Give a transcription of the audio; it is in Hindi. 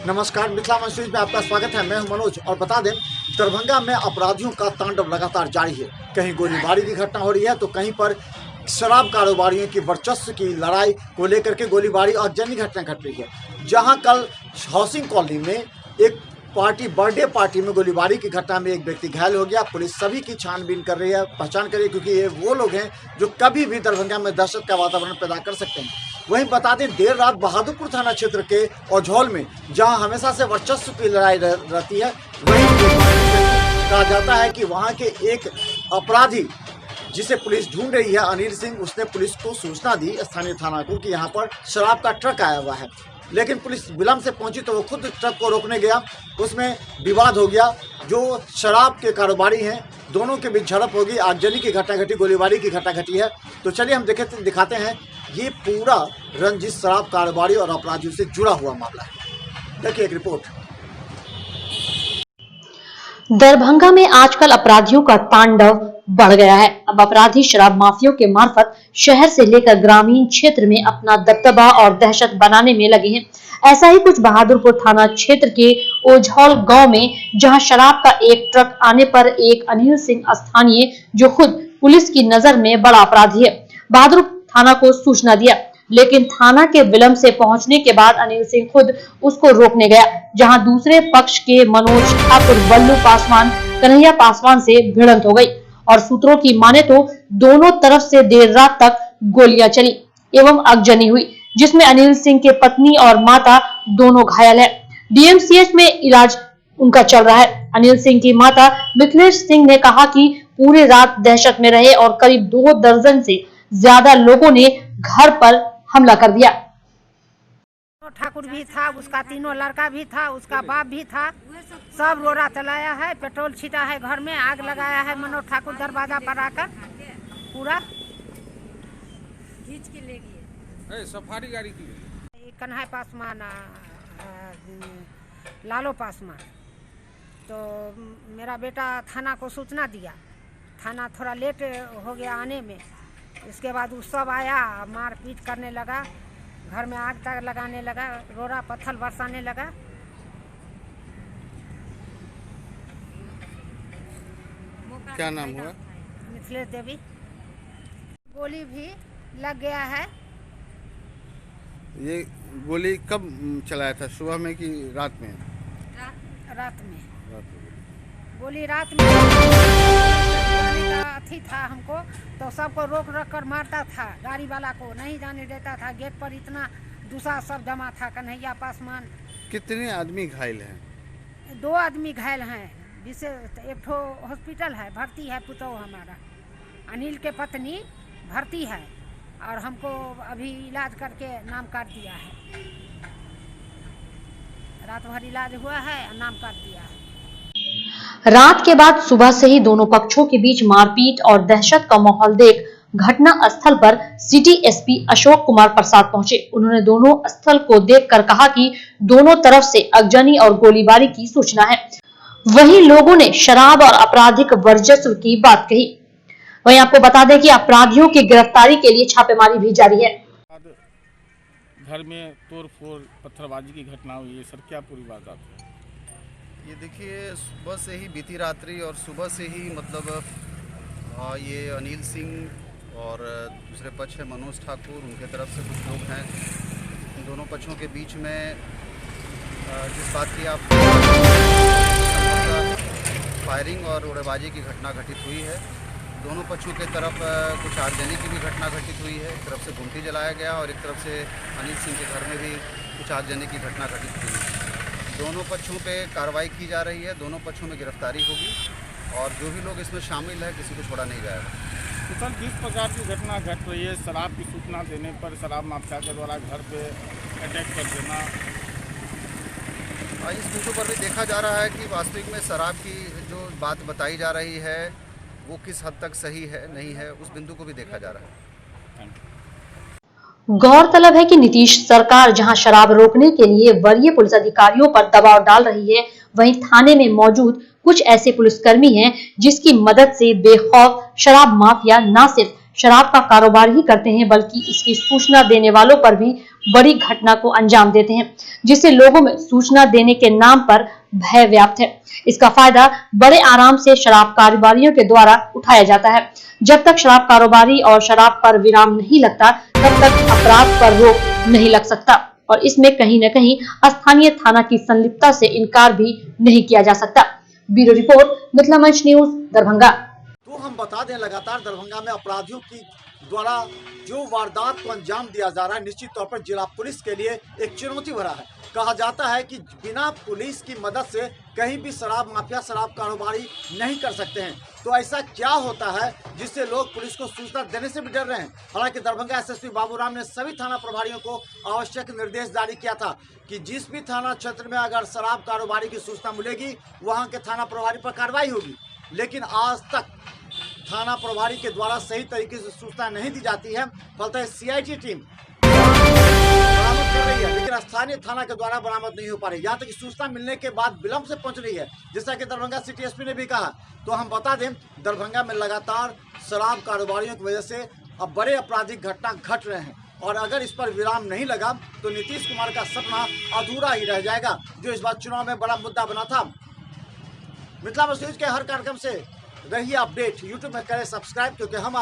नमस्कार, मिथिला मंच न्यूज में आपका स्वागत है। मैं हूं मनोज और बता दें, दरभंगा में अपराधियों का तांडव लगातार जारी है। कहीं गोलीबारी की घटना हो रही है तो कहीं पर शराब कारोबारियों की वर्चस्व की लड़ाई को लेकर के गोलीबारी और जंगी घटना घट रही है। जहां कल हाउसिंग कॉलोनी में एक बर्थडे पार्टी में गोलीबारी की घटना में एक व्यक्ति घायल हो गया। पुलिस सभी की छानबीन कर रही है, पहचान कर रही है, क्योंकि ये वो लोग हैं जो कभी भी दरभंगा में दहशत का वातावरण पैदा कर सकते हैं। वहीं बता दें, देर रात बहादुरपुर थाना क्षेत्र के औझौल में, जहां हमेशा से वर्चस्व की लड़ाई रहती है, वहीं कहा जाता है कि वहां के एक अपराधी जिसे पुलिस ढूंढ रही है, अनिल सिंह, उसने पुलिस को सूचना दी, स्थानीय थाना को, कि यहाँ पर शराब का ट्रक आया हुआ है। लेकिन पुलिस विलंब से पहुंची तो वो खुद ट्रक को रोकने गया, उसमें विवाद हो गया। जो शराब के कारोबारी हैं, दोनों के बीच झड़प होगी, आगजनी की घटना घटी, गोलीबारी की घटना घटी है। तो चलिए हम दिखाते हैं ये पूरा रंजिश शराब कारोबारी और अपराधियों से जुड़ा हुआ मामला है। देखिए एक रिपोर्ट। दरभंगा में आजकल अपराधियों का तांडव बढ़ गया है। अब अपराधी शराब माफियों के मार्फत शहर से लेकर ग्रामीण क्षेत्र में अपना दबदबा और दहशत बनाने में लगे हैं। ऐसा ही कुछ बहादुरपुर थाना क्षेत्र के ओझौल गांव में, जहां शराब का एक ट्रक आने पर एक अनिल सिंह स्थानीय, जो खुद पुलिस की नजर में बड़ा अपराधी है, बहादुरपुर थाना को सूचना दिया। लेकिन थाना के विलंब से पहुंचने के बाद अनिल सिंह खुद उसको रोकने गया, जहां दूसरे पक्ष के मनोज ठाकुर, बल्लू पासवान, कन्हैया पासवान से भिड़ंत हो गई और सूत्रों की माने तो दोनों तरफ से देर रात तक गोलियां चली एवं आगजनी हुई, जिसमें अनिल सिंह के पत्नी और माता दोनों घायल है। डीएमसीएच में इलाज उनका चल रहा है। अनिल सिंह की माता मिथिलेश सिंह ने कहा कि पूरी रात दहशत में रहे और करीब 2 दर्जन से ज्यादा लोगों ने घर पर हमला कर दिया। ठाकुर भी था, उसका तीनों लड़का भी था, उसका बाप भी था, सब रोड़ा चलाया है, पेट्रोल छीटा है, घर में आग लगाया है। मनोज ठाकुर दरवाजा पर आकर पूरा खींच के ले गए। सफारी गाड़ी की कन्हैया पासवान, लालो पासवान। तो मेरा बेटा थाना को सूचना दिया, थाना थोड़ा लेट हो गया आने में। इसके बाद वो सब आया, मारपीट करने लगा, घर में आग तक लगाने लगा, रोड़ा पत्थर बरसाने लगा। क्या नाम हुआ? मिथिलेश देवी। गोली भी लग गया है। ये गोली कब चलाया था, सुबह में कि रात में? रात में रात में गोली रात में अथी था। हमको तो सबको रोक कर मारता था, गाड़ी वाला को नहीं जाने देता था। गेट पर इतना दूसरा सब जमा था। कन्हैया पासवान। कितने आदमी घायल हैं? 2 आदमी घायल हैं। विशेष एक ठो हॉस्पिटल है, भर्ती है पुतौ हमारा। अनिल के पत्नी भर्ती है और हमको अभी इलाज करके नाम काट दिया है। रात भर इलाज हुआ है और नाम काट दिया है। रात के बाद सुबह से ही दोनों पक्षों के बीच मारपीट और दहशत का माहौल देख घटना स्थल पर सिटी एसपी अशोक कुमार प्रसाद पहुंचे। उन्होंने दोनों स्थल को देखकर कहा कि दोनों तरफ से आगजनी और गोलीबारी की सूचना है। वहीं लोगों ने शराब और आपराधिक वर्चस्व की बात कही। वहीं आपको बता दें कि अपराधियों की गिरफ्तारी के लिए छापेमारी भी जारी है। घर में तोड़फोड़, पत्थरबाजी की घटना हुई है सर, क्या पूरी बात आप? ये देखिए, सुबह से ही बीती रात्रि और सुबह से ही मतलब ये अनिल सिंह और दूसरे पक्ष है मनोज ठाकुर, उनके तरफ से कुछ लोग हैं। इन दोनों पक्षों के बीच में जिस बात की आप फायरिंग और उड़ेबाजी की घटना घटित हुई है। दोनों पक्षों के तरफ कुछ आगजनी की भी घटना घटित हुई है। एक तरफ से गुमटी जलाया गया और एक तरफ से अनिल सिंह के घर में भी कुछ आगजनी की घटना घटित हुई है। दोनों पक्षों पे कार्रवाई की जा रही है, दोनों पक्षों में गिरफ्तारी होगी और जो भी लोग इसमें शामिल है किसी को छोड़ा नहीं जाएगा। तो सर, जिस प्रकार की घटना घट रही है, शराब की सूचना देने पर शराब माफिया के द्वारा घर पे अटैक कर देना, इस बिंदु पर भी देखा जा रहा है कि वास्तविक में शराब की जो बात बताई जा रही है वो किस हद तक सही है नहीं है, उस बिंदु को भी देखा जा रहा है। गौरतलब है कि नीतीश सरकार जहां शराब रोकने के लिए वरीय पुलिस अधिकारियों पर दबाव डाल रही है, वहीं थाने में मौजूद कुछ ऐसे पुलिसकर्मी हैं जिसकी मदद से बेखौफ शराब माफिया न सिर्फ शराब का कारोबार ही करते हैं, बल्कि इसकी सूचना देने वालों पर भी बड़ी घटना को अंजाम देते हैं, जिससे लोगों में सूचना देने के नाम पर भय व्याप्त है। इसका फायदा बड़े आराम से शराब कारोबारियों के द्वारा उठाया जाता है। जब तक शराब कारोबारी और शराब पर विराम नहीं लगता, तब तक अपराध पर रोक नहीं लग सकता और इसमें कहीं न कहीं स्थानीय थाना की संलिप्तता से इनकार भी नहीं किया जा सकता। ब्यूरो रिपोर्ट, मिथिला मंच न्यूज, दरभंगा। तो हम बता दें, लगातार दरभंगा में अपराधियों की द्वारा जो वारदात को अंजाम दिया जा रहा है, निश्चित तौर पर जिला पुलिस के लिए एक चुनौती भरा है। कहा जाता है कि बिना पुलिस की मदद से कहीं भी शराब माफिया, शराब कारोबारी नहीं कर सकते हैं। तो ऐसा क्या होता है जिससे लोग पुलिस को सूचना देने से भी डर रहे हैं? हालांकि दरभंगा एसएसपी बाबूराम ने सभी थाना प्रभारियों को आवश्यक निर्देश जारी किया था कि जिस भी थाना क्षेत्र में अगर शराब कारोबारी की सूचना मिलेगी, वहां के थाना प्रभारी पर कार्रवाई होगी। लेकिन आज तक थाना प्रभारी के द्वारा सही तरीके से सूचना नहीं दी जाती है। फलतः सीआईडी टीम बरामद कर रही है, लेकिन स्थानीय थाना के द्वारा बरामद नहीं हो पा रही। यहाँ तक सूचना मिलने के बाद विलंब से पहुंच रही है, जैसा कि दरभंगा सिटी एसपी ने भी कहा। तो हम बता दें, दरभंगा में लगातार शराब कारोबारियों की वजह से अब बड़े आपराधिक घटना घट रहे हैं और अगर इस पर विराम नहीं लगा तो नीतीश कुमार का सपना अधूरा ही रह जाएगा, जो इस बार चुनाव में बड़ा मुद्दा बना था। मिथिला मंच न्यूज के हर कार्यक्रम से रहिए अपडेट। यूट्यूब में करें सब्सक्राइब, क्योंकि हम